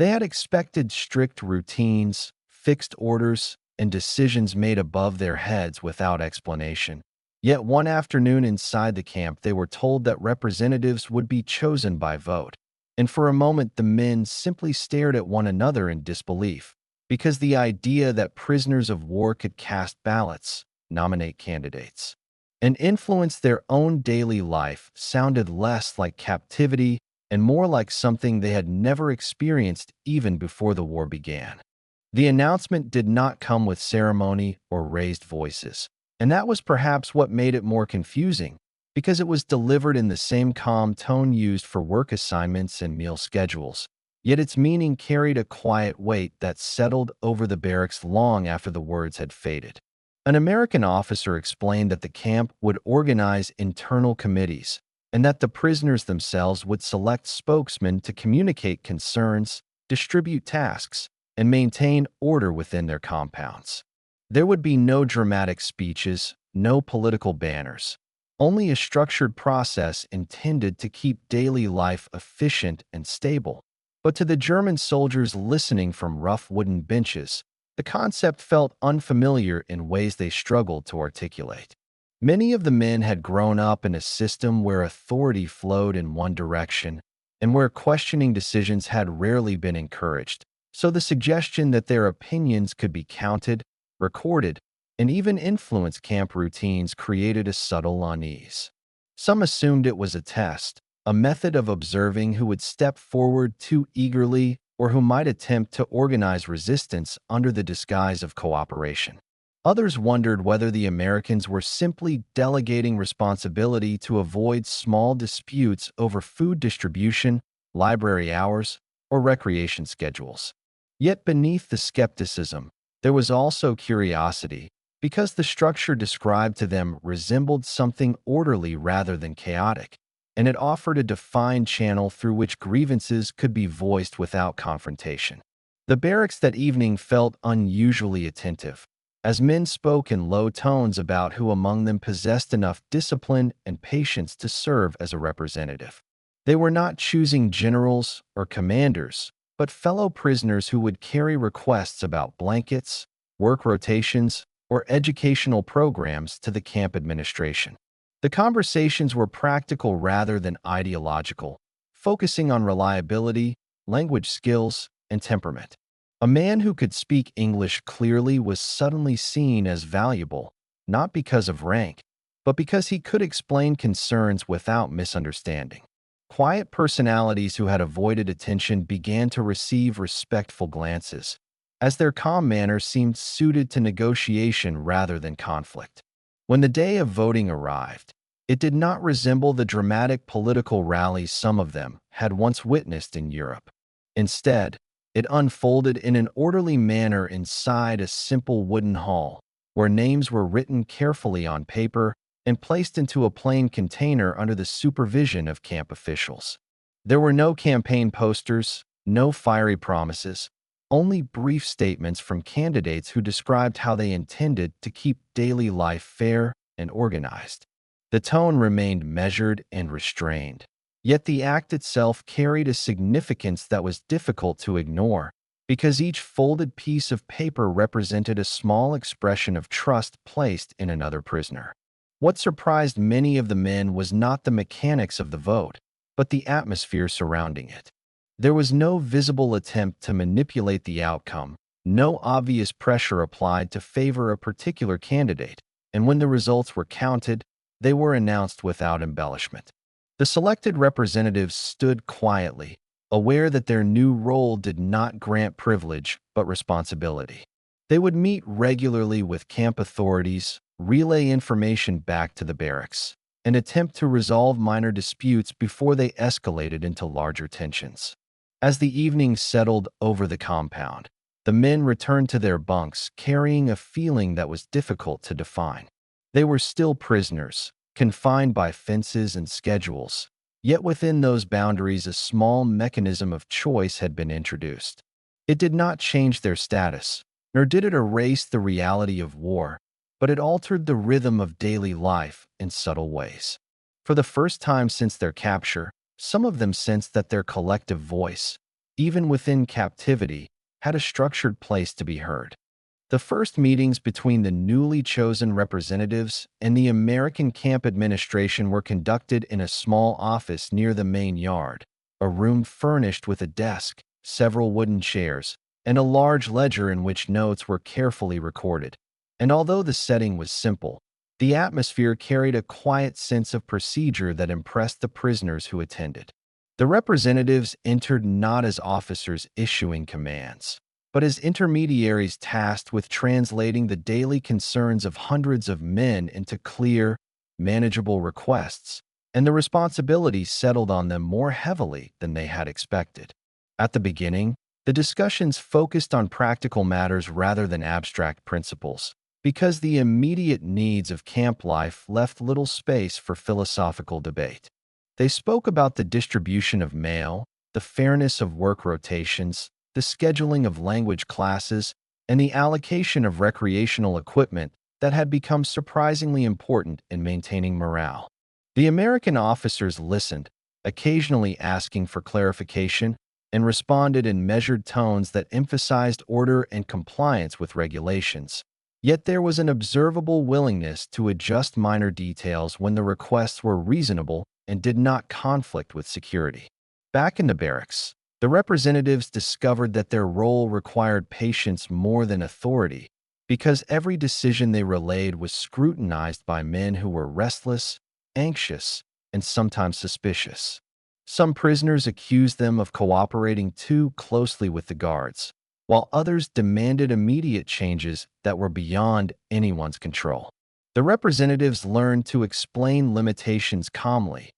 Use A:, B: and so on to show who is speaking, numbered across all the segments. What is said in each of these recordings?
A: They had expected strict routines, fixed orders, and decisions made above their heads without explanation. Yet one afternoon inside the camp, they were told that representatives would be chosen by vote. And for a moment, the men simply stared at one another in disbelief, because the idea that prisoners of war could cast ballots, nominate candidates, and influence their own daily life sounded less like captivity and more like something they had never experienced even before the war began. The announcement did not come with ceremony or raised voices, and that was perhaps what made it more confusing, because it was delivered in the same calm tone used for work assignments and meal schedules. Yet its meaning carried a quiet weight that settled over the barracks long after the words had faded. An American officer explained that the camp would organize internal committees, and that the prisoners themselves would select spokesmen to communicate concerns, distribute tasks, and maintain order within their compounds. There would be no dramatic speeches, no political banners, only a structured process intended to keep daily life efficient and stable. But to the German soldiers listening from rough wooden benches, the concept felt unfamiliar in ways they struggled to articulate. Many of the men had grown up in a system where authority flowed in one direction and where questioning decisions had rarely been encouraged. So the suggestion that their opinions could be counted, recorded, and even influence camp routines created a subtle unease. Some assumed it was a test, a method of observing who would step forward too eagerly or who might attempt to organize resistance under the disguise of cooperation. Others wondered whether the Americans were simply delegating responsibility to avoid small disputes over food distribution, library hours, or recreation schedules. Yet beneath the skepticism, there was also curiosity, because the structure described to them resembled something orderly rather than chaotic, and it offered a defined channel through which grievances could be voiced without confrontation. The barracks that evening felt unusually attentive, as men spoke in low tones about who among them possessed enough discipline and patience to serve as a representative. They were not choosing generals or commanders, but fellow prisoners who would carry requests about blankets, work rotations, or educational programs to the camp administration. The conversations were practical rather than ideological, focusing on reliability, language skills, and temperament. A man who could speak English clearly was suddenly seen as valuable, not because of rank, but because he could explain concerns without misunderstanding. Quiet personalities who had avoided attention began to receive respectful glances, as their calm manner seemed suited to negotiation rather than conflict. When the day of voting arrived, it did not resemble the dramatic political rallies some of them had once witnessed in Europe. Instead, it unfolded in an orderly manner inside a simple wooden hall, where names were written carefully on paper and placed into a plain container under the supervision of camp officials. There were no campaign posters, no fiery promises, only brief statements from candidates who described how they intended to keep daily life fair and organized. The tone remained measured and restrained, yet the act itself carried a significance that was difficult to ignore, because each folded piece of paper represented a small expression of trust placed in another prisoner. What surprised many of the men was not the mechanics of the vote, but the atmosphere surrounding it. There was no visible attempt to manipulate the outcome, no obvious pressure applied to favor a particular candidate, and when the results were counted, they were announced without embellishment. The selected representatives stood quietly, aware that their new role did not grant privilege but responsibility. They would meet regularly with camp authorities, relay information back to the barracks, and attempt to resolve minor disputes before they escalated into larger tensions. As the evening settled over the compound, the men returned to their bunks carrying a feeling that was difficult to define. They were still prisoners, confined by fences and schedules, yet within those boundaries a small mechanism of choice had been introduced. It did not change their status, nor did it erase the reality of war, but it altered the rhythm of daily life in subtle ways. For the first time since their capture, some of them sensed that their collective voice, even within captivity, had a structured place to be heard. The first meetings between the newly chosen representatives and the American camp administration were conducted in a small office near the main yard, a room furnished with a desk, several wooden chairs, and a large ledger in which notes were carefully recorded. And although the setting was simple, the atmosphere carried a quiet sense of procedure that impressed the prisoners who attended. The representatives entered not as officers issuing commands, but as intermediaries tasked with translating the daily concerns of hundreds of men into clear, manageable requests, and the responsibility settled on them more heavily than they had expected. At the beginning, the discussions focused on practical matters rather than abstract principles, because the immediate needs of camp life left little space for philosophical debate. They spoke about the distribution of mail, the fairness of work rotations, the scheduling of language classes, and the allocation of recreational equipment that had become surprisingly important in maintaining morale. The American officers listened, occasionally asking for clarification, and responded in measured tones that emphasized order and compliance with regulations. Yet there was an observable willingness to adjust minor details when the requests were reasonable and did not conflict with security. Back in the barracks, the representatives discovered that their role required patience more than authority, because every decision they relayed was scrutinized by men who were restless, anxious, and sometimes suspicious. Some prisoners accused them of cooperating too closely with the guards, while others demanded immediate changes that were beyond anyone's control. The representatives learned to explain limitations calmly,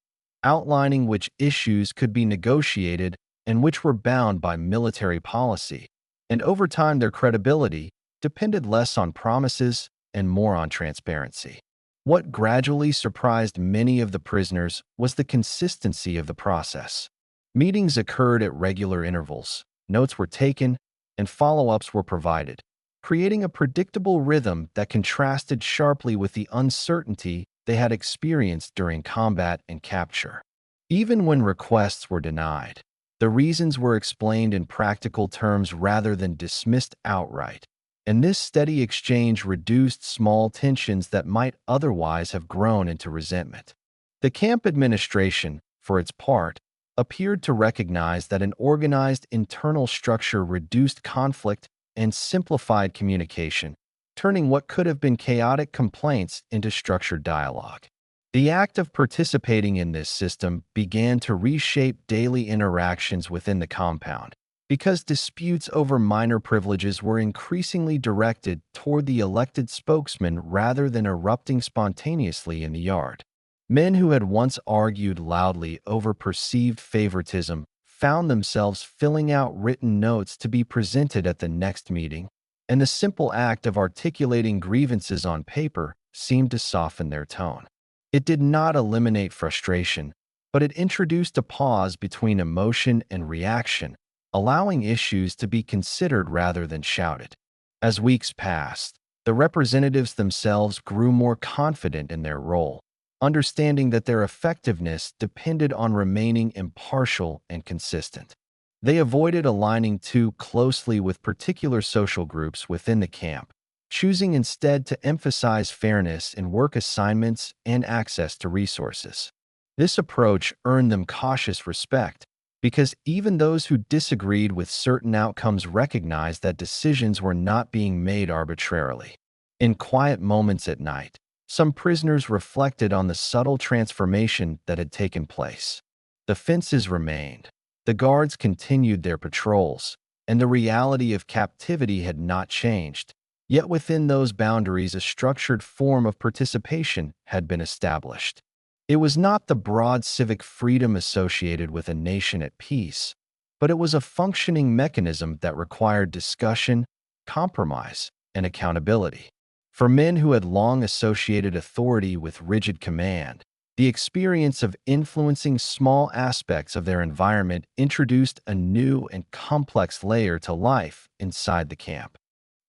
A: outlining which issues could be negotiated and which were bound by military policy, and over time their credibility depended less on promises and more on transparency. What gradually surprised many of the prisoners was the consistency of the process. Meetings occurred at regular intervals, notes were taken, and follow-ups were provided, creating a predictable rhythm that contrasted sharply with the uncertainty they had experienced during combat and capture. Even when requests were denied, the reasons were explained in practical terms rather than dismissed outright, and this steady exchange reduced small tensions that might otherwise have grown into resentment. The camp administration, for its part, appeared to recognize that an organized internal structure reduced conflict and simplified communication, turning what could have been chaotic complaints into structured dialogue. The act of participating in this system began to reshape daily interactions within the compound, because disputes over minor privileges were increasingly directed toward the elected spokesman rather than erupting spontaneously in the yard. Men who had once argued loudly over perceived favoritism found themselves filling out written notes to be presented at the next meeting, and the simple act of articulating grievances on paper seemed to soften their tone. It did not eliminate frustration, but it introduced a pause between emotion and reaction, allowing issues to be considered rather than shouted. As weeks passed, the representatives themselves grew more confident in their role, understanding that their effectiveness depended on remaining impartial and consistent. They avoided aligning too closely with particular social groups within the camp, choosing instead to emphasize fairness in work assignments and access to resources. This approach earned them cautious respect, because even those who disagreed with certain outcomes recognized that decisions were not being made arbitrarily. In quiet moments at night, some prisoners reflected on the subtle transformation that had taken place. The fences remained, the guards continued their patrols, and the reality of captivity had not changed. Yet within those boundaries, a structured form of participation had been established. It was not the broad civic freedom associated with a nation at peace, but it was a functioning mechanism that required discussion, compromise, and accountability. For men who had long associated authority with rigid command, the experience of influencing small aspects of their environment introduced a new and complex layer to life inside the camp.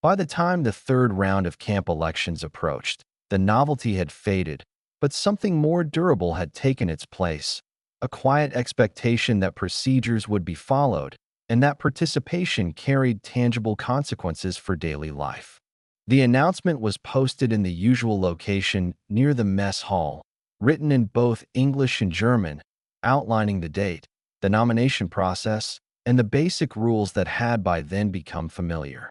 A: By the time the third round of camp elections approached, the novelty had faded, but something more durable had taken its place, a quiet expectation that procedures would be followed, and that participation carried tangible consequences for daily life. The announcement was posted in the usual location near the mess hall, written in both English and German, outlining the date, the nomination process, and the basic rules that had by then become familiar.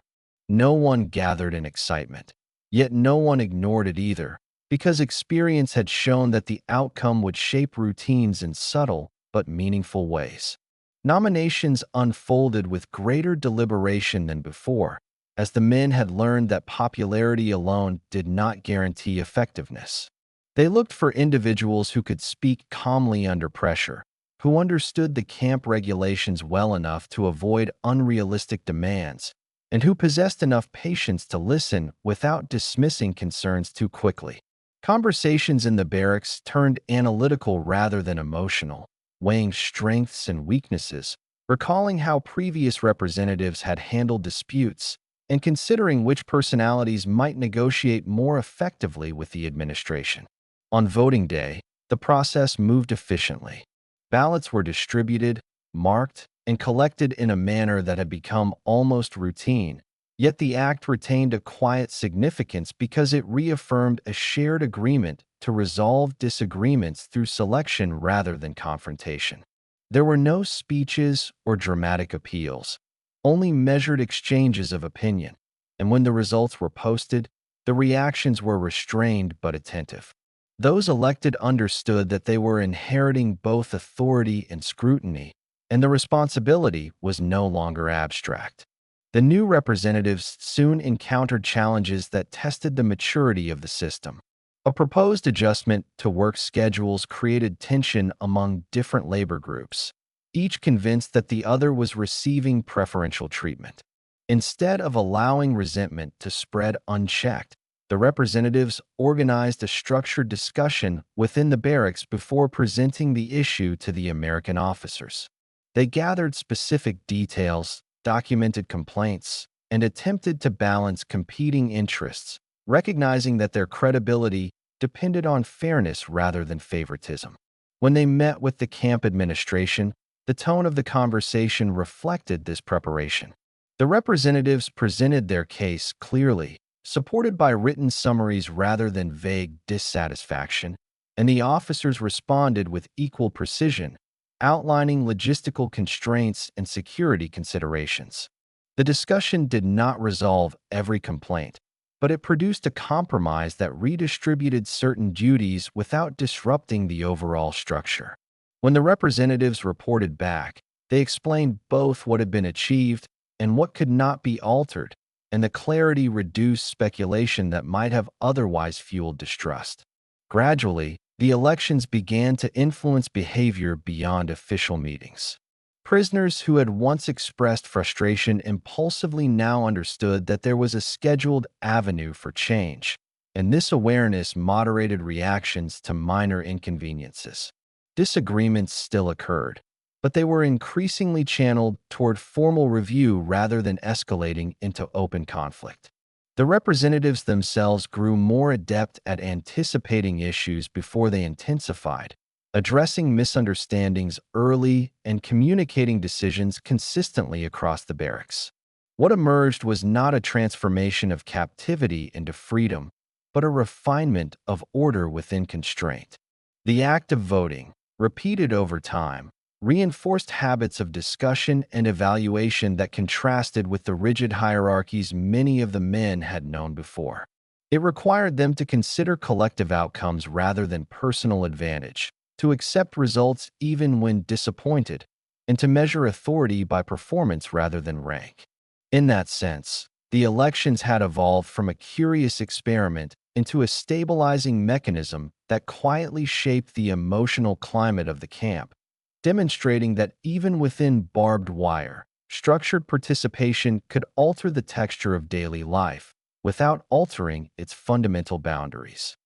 A: No one gathered in excitement, yet no one ignored it either, because experience had shown that the outcome would shape routines in subtle but meaningful ways. Nominations unfolded with greater deliberation than before, as the men had learned that popularity alone did not guarantee effectiveness. They looked for individuals who could speak calmly under pressure, who understood the camp regulations well enough to avoid unrealistic demands, and who possessed enough patience to listen without dismissing concerns too quickly. Conversations in the barracks turned analytical rather than emotional, weighing strengths and weaknesses, recalling how previous representatives had handled disputes, and considering which personalities might negotiate more effectively with the administration. On voting day, the process moved efficiently. Ballots were distributed, marked, and collected in a manner that had become almost routine, yet the act retained a quiet significance because it reaffirmed a shared agreement to resolve disagreements through selection rather than confrontation. There were no speeches or dramatic appeals, only measured exchanges of opinion, and when the results were posted, the reactions were restrained but attentive. Those elected understood that they were inheriting both authority and scrutiny, and the responsibility was no longer abstract. The new representatives soon encountered challenges that tested the maturity of the system. A proposed adjustment to work schedules created tension among different labor groups, each convinced that the other was receiving preferential treatment. Instead of allowing resentment to spread unchecked, the representatives organized a structured discussion within the barracks before presenting the issue to the American officers. They gathered specific details, documented complaints, and attempted to balance competing interests, recognizing that their credibility depended on fairness rather than favoritism. When they met with the camp administration, the tone of the conversation reflected this preparation. The representatives presented their case clearly, supported by written summaries rather than vague dissatisfaction, and the officers responded with equal precision, outlining logistical constraints and security considerations. The discussion did not resolve every complaint, but it produced a compromise that redistributed certain duties without disrupting the overall structure. When the representatives reported back, they explained both what had been achieved and what could not be altered, and the clarity reduced speculation that might have otherwise fueled distrust. Gradually, the elections began to influence behavior beyond official meetings. Prisoners who had once expressed frustration impulsively now understood that there was a scheduled avenue for change, and this awareness moderated reactions to minor inconveniences. Disagreements still occurred, but they were increasingly channeled toward formal review rather than escalating into open conflict. The representatives themselves grew more adept at anticipating issues before they intensified, addressing misunderstandings early and communicating decisions consistently across the barracks. What emerged was not a transformation of captivity into freedom, but a refinement of order within constraint. The act of voting, repeated over time, reinforced habits of discussion and evaluation that contrasted with the rigid hierarchies many of the men had known before. It required them to consider collective outcomes rather than personal advantage, to accept results even when disappointed, and to measure authority by performance rather than rank. In that sense, the elections had evolved from a curious experiment into a stabilizing mechanism that quietly shaped the emotional climate of the camp, demonstrating that even within barbed wire, structured participation could alter the texture of daily life without altering its fundamental boundaries.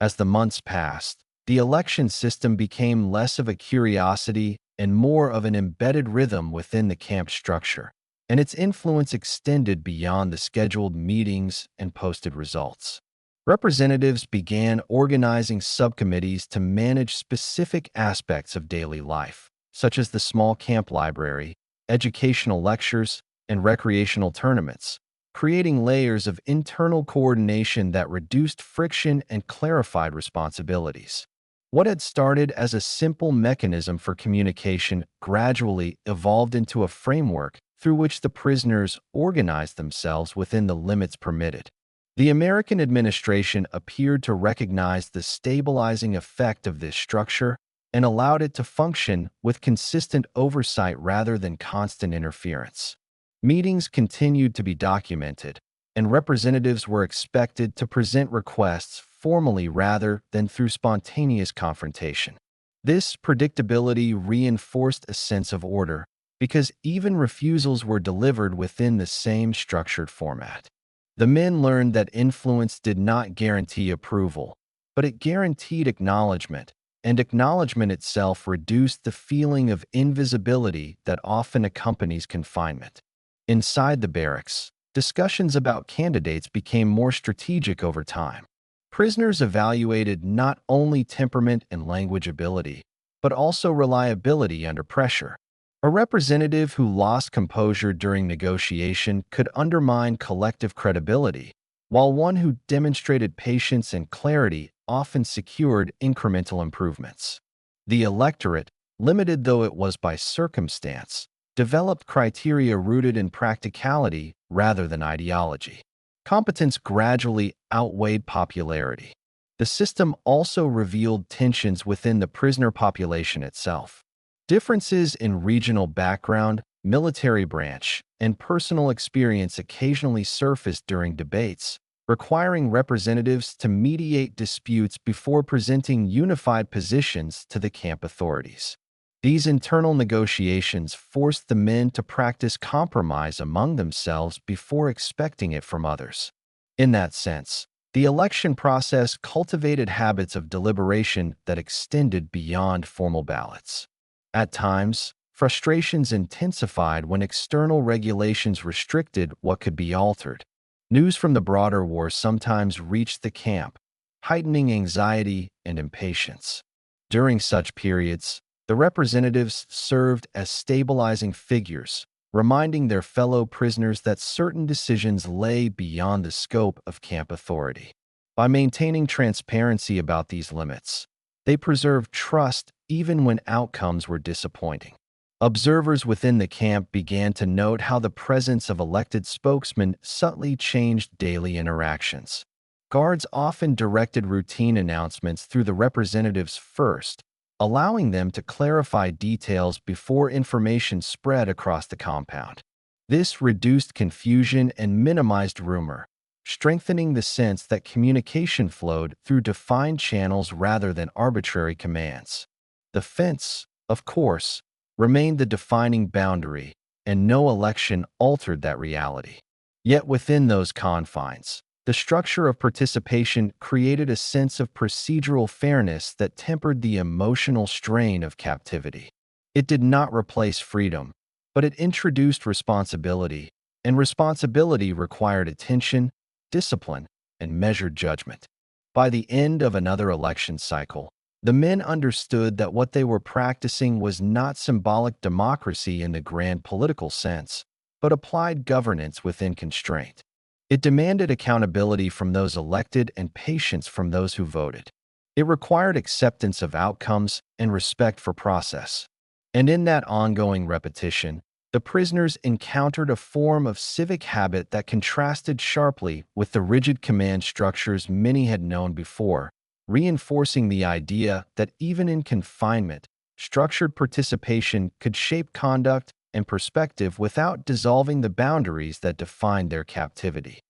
A: As the months passed, the election system became less of a curiosity and more of an embedded rhythm within the camp structure, and its influence extended beyond the scheduled meetings and posted results. Representatives began organizing subcommittees to manage specific aspects of daily life, such as the small camp library, educational lectures, and recreational tournaments, creating layers of internal coordination that reduced friction and clarified responsibilities. What had started as a simple mechanism for communication gradually evolved into a framework through which the prisoners organized themselves within the limits permitted. The American administration appeared to recognize the stabilizing effect of this structure and allowed it to function with consistent oversight rather than constant interference. Meetings continued to be documented, and representatives were expected to present requests formally rather than through spontaneous confrontation. This predictability reinforced a sense of order because even refusals were delivered within the same structured format. The men learned that influence did not guarantee approval, but it guaranteed acknowledgement, and acknowledgement itself reduced the feeling of invisibility that often accompanies confinement. Inside the barracks, discussions about candidates became more strategic over time. Prisoners evaluated not only temperament and language ability, but also reliability under pressure. A representative who lost composure during negotiation could undermine collective credibility, while one who demonstrated patience and clarity often secured incremental improvements. The electorate, limited though it was by circumstance, developed criteria rooted in practicality rather than ideology. Competence gradually outweighed popularity. The system also revealed tensions within the prisoner population itself. Differences in regional background, military branch, and personal experience occasionally surfaced during debates, requiring representatives to mediate disputes before presenting unified positions to the camp authorities. These internal negotiations forced the men to practice compromise among themselves before expecting it from others. In that sense, the election process cultivated habits of deliberation that extended beyond formal ballots. At times, frustrations intensified when external regulations restricted what could be altered. News from the broader war sometimes reached the camp, heightening anxiety and impatience. During such periods, the representatives served as stabilizing figures, reminding their fellow prisoners that certain decisions lay beyond the scope of camp authority. By maintaining transparency about these limits, they preserved trust even when outcomes were disappointing. Observers within the camp began to note how the presence of elected spokesmen subtly changed daily interactions. Guards often directed routine announcements through the representatives first, allowing them to clarify details before information spread across the compound. This reduced confusion and minimized rumor, strengthening the sense that communication flowed through defined channels rather than arbitrary commands. The fence, of course, remained the defining boundary, and no election altered that reality. Yet within those confines, the structure of participation created a sense of procedural fairness that tempered the emotional strain of captivity. It did not replace freedom, but it introduced responsibility, and responsibility required attention, discipline, and measured judgment. By the end of another election cycle, the men understood that what they were practicing was not symbolic democracy in the grand political sense, but applied governance within constraint. It demanded accountability from those elected and patience from those who voted. It required acceptance of outcomes and respect for process. And in that ongoing repetition, the prisoners encountered a form of civic habit that contrasted sharply with the rigid command structures many had known before, reinforcing the idea that even in confinement, structured participation could shape conduct and perspective without dissolving the boundaries that defined their captivity.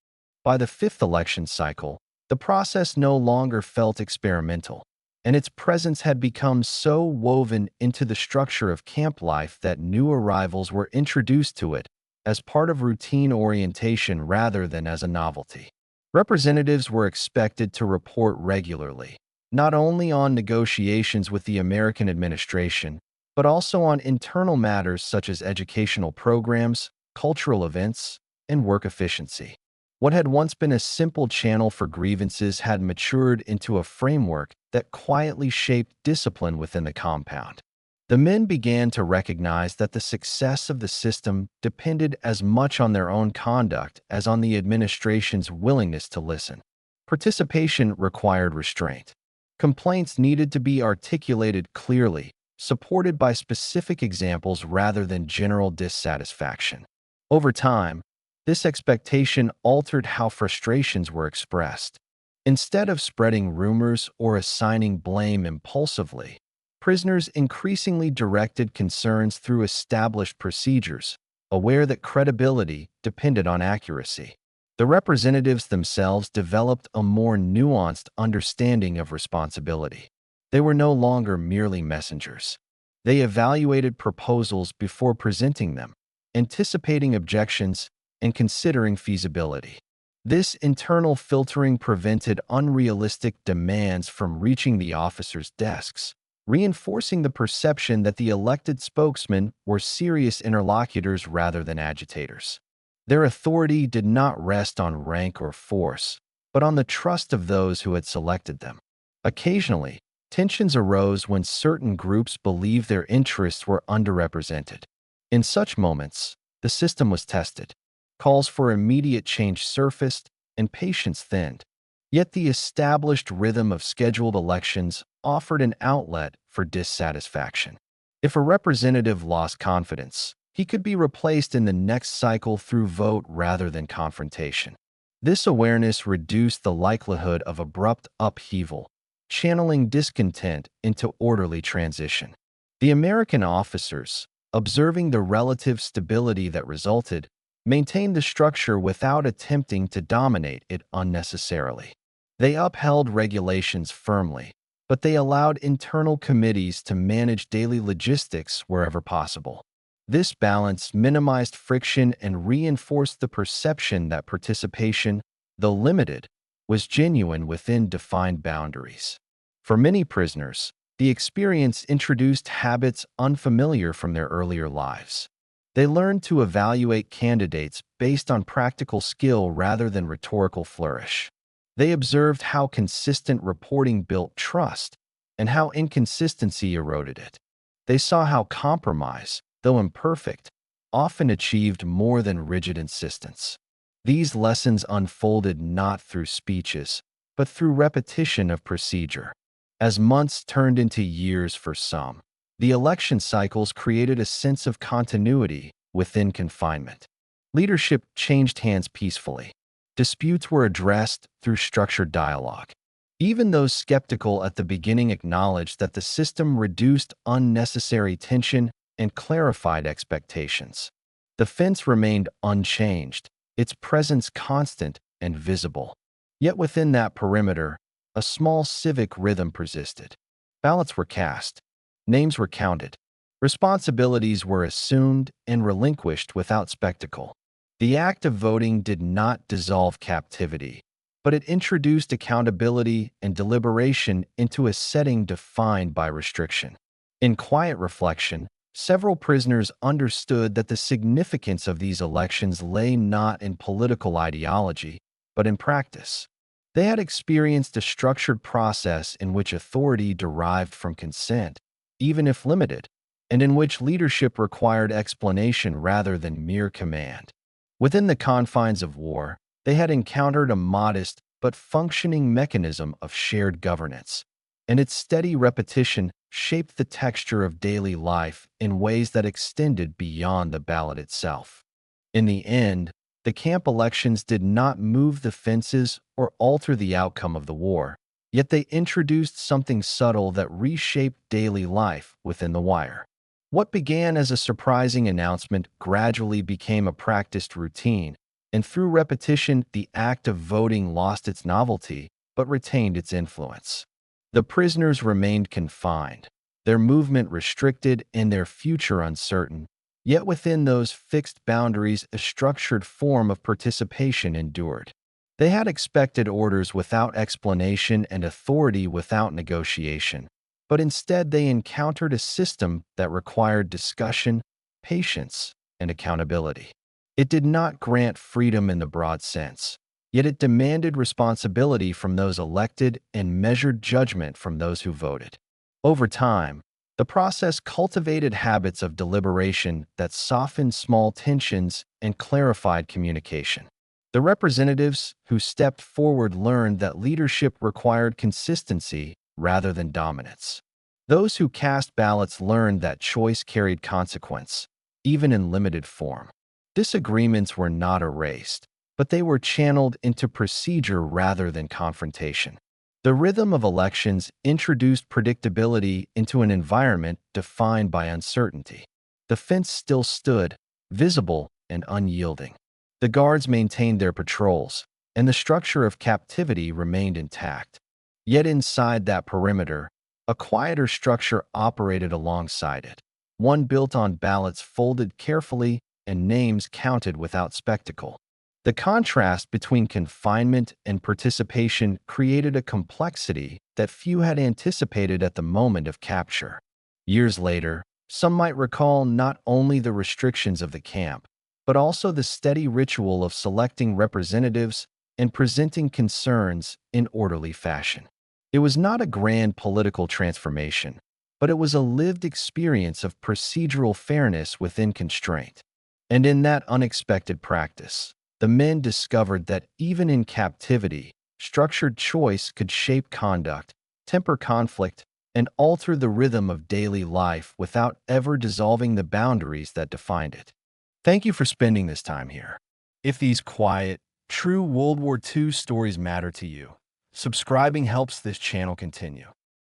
A: By the fifth election cycle, the process no longer felt experimental, and its presence had become so woven into the structure of camp life that new arrivals were introduced to it as part of routine orientation rather than as a novelty. Representatives were expected to report regularly, not only on negotiations with the American administration, but also on internal matters such as educational programs, cultural events, and work efficiency. What had once been a simple channel for grievances had matured into a framework that quietly shaped discipline within the compound. The men began to recognize that the success of the system depended as much on their own conduct as on the administration's willingness to listen. Participation required restraint. Complaints needed to be articulated clearly, supported by specific examples rather than general dissatisfaction. Over time, this expectation altered how frustrations were expressed. Instead of spreading rumors or assigning blame impulsively, prisoners increasingly directed concerns through established procedures, aware that credibility depended on accuracy. The representatives themselves developed a more nuanced understanding of responsibility. They were no longer merely messengers. They evaluated proposals before presenting them, anticipating objections, and considering feasibility. This internal filtering prevented unrealistic demands from reaching the officers' desks, reinforcing the perception that the elected spokesmen were serious interlocutors rather than agitators. Their authority did not rest on rank or force, but on the trust of those who had selected them. Occasionally, tensions arose when certain groups believed their interests were underrepresented. In such moments, the system was tested. Calls for immediate change surfaced, and patience thinned. Yet the established rhythm of scheduled elections offered an outlet for dissatisfaction. If a representative lost confidence, he could be replaced in the next cycle through vote rather than confrontation. This awareness reduced the likelihood of abrupt upheaval, channeling discontent into orderly transition. The American officers, observing the relative stability that resulted, maintained the structure without attempting to dominate it unnecessarily. They upheld regulations firmly, but they allowed internal committees to manage daily logistics wherever possible. This balance minimized friction and reinforced the perception that participation, though limited, was genuine within defined boundaries. For many prisoners, the experience introduced habits unfamiliar from their earlier lives. They learned to evaluate candidates based on practical skill rather than rhetorical flourish. They observed how consistent reporting built trust and how inconsistency eroded it. They saw how compromise, though imperfect, often achieved more than rigid insistence. These lessons unfolded not through speeches, but through repetition of procedure. As months turned into years for some, the election cycles created a sense of continuity within confinement. Leadership changed hands peacefully. Disputes were addressed through structured dialogue. Even those skeptical at the beginning acknowledged that the system reduced unnecessary tension and clarified expectations. The fence remained unchanged, its presence constant and visible. Yet within that perimeter, a small civic rhythm persisted. Ballots were cast. Names were counted. Responsibilities were assumed and relinquished without spectacle. The act of voting did not dissolve captivity, but it introduced accountability and deliberation into a setting defined by restriction. In quiet reflection, several prisoners understood that the significance of these elections lay not in political ideology, but in practice. They had experienced a structured process in which authority derived from consent, even if limited, and in which leadership required explanation rather than mere command. Within the confines of war, they had encountered a modest but functioning mechanism of shared governance, and its steady repetition shaped the texture of daily life in ways that extended beyond the ballot itself. In the end, the camp elections did not move the fences or alter the outcome of the war, yet they introduced something subtle that reshaped daily life within the wire. What began as a surprising announcement gradually became a practiced routine, and through repetition, the act of voting lost its novelty but retained its influence. The prisoners remained confined, their movement restricted and their future uncertain, yet within those fixed boundaries a structured form of participation endured. They had expected orders without explanation and authority without negotiation, but instead they encountered a system that required discussion, patience, and accountability. It did not grant freedom in the broad sense, yet it demanded responsibility from those elected and measured judgment from those who voted. Over time, The process cultivated habits of deliberation that softened small tensions and clarified communication. The representatives who stepped forward learned that leadership required consistency rather than dominance. Those who cast ballots learned that choice carried consequence, even in limited form. Disagreements were not erased, but they were channeled into procedure rather than confrontation. The rhythm of elections introduced predictability into an environment defined by uncertainty. The fence still stood, visible and unyielding. The guards maintained their patrols, and the structure of captivity remained intact. Yet inside that perimeter, a quieter structure operated alongside it, one built on ballots folded carefully and names counted without spectacle. The contrast between confinement and participation created a complexity that few had anticipated at the moment of capture. Years later, some might recall not only the restrictions of the camp, but also the steady ritual of selecting representatives and presenting concerns in orderly fashion. It was not a grand political transformation, but it was a lived experience of procedural fairness within constraint. And in that unexpected practice, the men discovered that even in captivity, structured choice could shape conduct, temper conflict, and alter the rhythm of daily life without ever dissolving the boundaries that defined it. Thank you for spending this time here. If these quiet, true World War II stories matter to you, subscribing helps this channel continue.